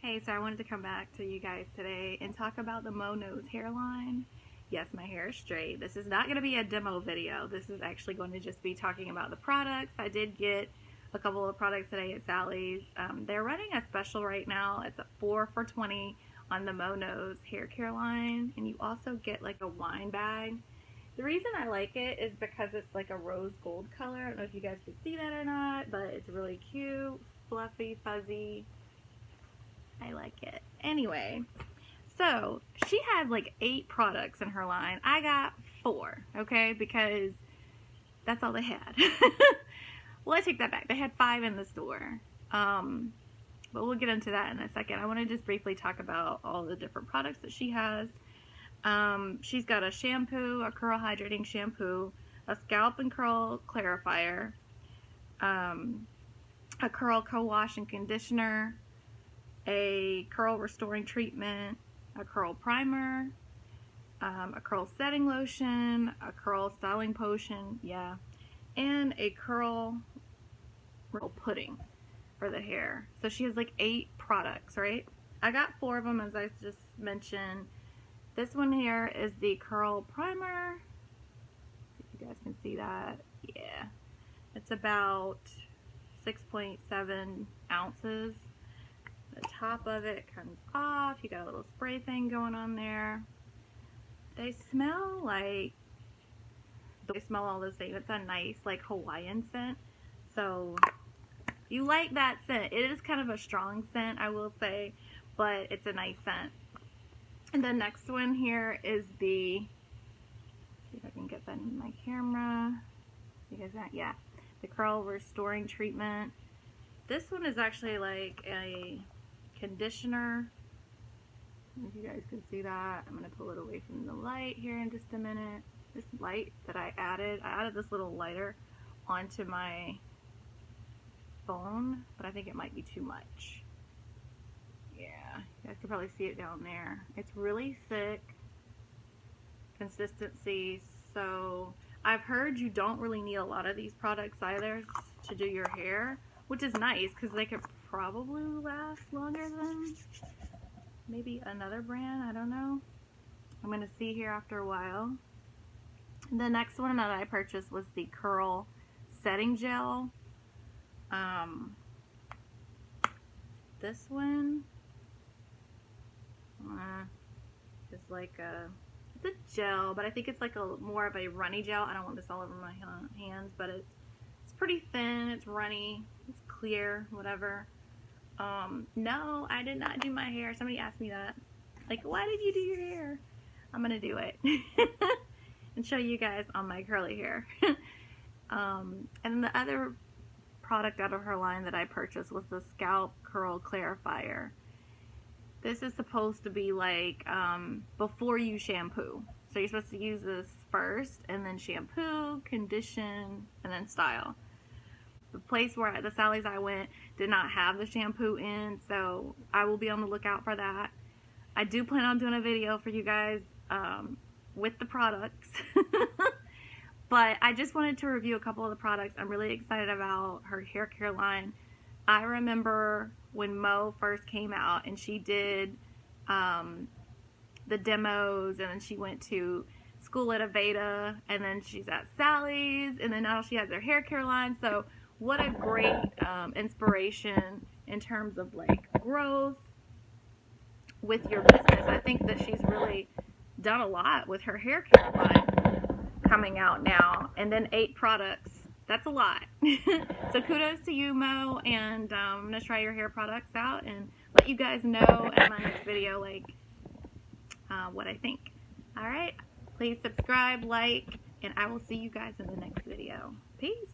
Hey, so I wanted to come back to you guys today and talk about the Mo Nose hairline. Yes, my hair is straight. This is not going to be a demo video. This is actually going to just be talking about the products. I did get a couple of products today at Sally's. They're running a special right now. It's a 4 for $20 on the Mo Nose hair care line, and you also get like a wine bag. The reason I like it is because it's like a rose gold color. I don't know if you guys can see that or not, but it's really cute, fluffy, fuzzy. I like it. Anyway, so she has like 8 products in her line. I got 4, okay, because that's all they had. Well, I take that back. They had 5 in the store. But we'll get into that in a second. I want to just briefly talk about all the different products that she has. She's got a shampoo, a curl hydrating shampoo, a scalp and curl clarifier, a curl co-wash and conditioner, a curl restoring treatment, a curl primer, a curl setting lotion, a curl styling potion, yeah, and a curl pudding for the hair. So she has like 8 products, right? I got 4 of them, as I just mentioned. This one here is the curl primer. If you guys can see that, yeah, it's about 6.7 ounces. The top of it comes off. You got a little spray thing going on there. They smell all the same. It's a nice like Hawaiian scent. So you like that scent. It is kind of a strong scent, I will say, but it's a nice scent. And the next one here is the, see if I can get that in my camera. You guys got, yeah, the curl restoring treatment. This one is actually like a conditioner. If you guys can see that, I'm going to pull it away from the light here in just a minute. This light that I added this little lighter onto my phone, but I think it might be too much. Yeah, you guys can probably see it down there. It's really thick consistency, so I've heard you don't really need a lot of these products either to do your hair, which is nice because they could probably last longer than maybe another brand. I don't know. I'm going to see here after a while. The next one that I purchased was the curl setting gel. This one is like it's a gel, but I think it's like a more of a runny gel. I don't want this all over my hands, but it's pretty thin, it's runny, it's clear, whatever. No, I did not do my hair. Somebody asked me that. Like, why did you do your hair? I'm gonna do it and show you guys on my curly hair. And the other product out of her line that I purchased was the scalp curl clarifier. This is supposed to be like before you shampoo. So you're supposed to use this first and then shampoo, condition, and then style. The place where the Sally's I went did not have the shampoo in, so I will be on the lookout for that. I do plan on doing a video for you guys with the products. But I just wanted to review a couple of the products. I'm really excited about her hair care line. I remember when Mo first came out and she did the demos, and then she went to school at Aveda, and then she's at Sally's, and then now she has her hair care line. So what a great inspiration in terms of like growth with your business. I think that she's really done a lot with her hair care line coming out now, and then 8 products. That's a lot. So kudos to you, Mo, and I'm gonna try your hair products out and let you guys know in my next video like what I think. All right, please subscribe, like, and I will see you guys in the next video. Peace.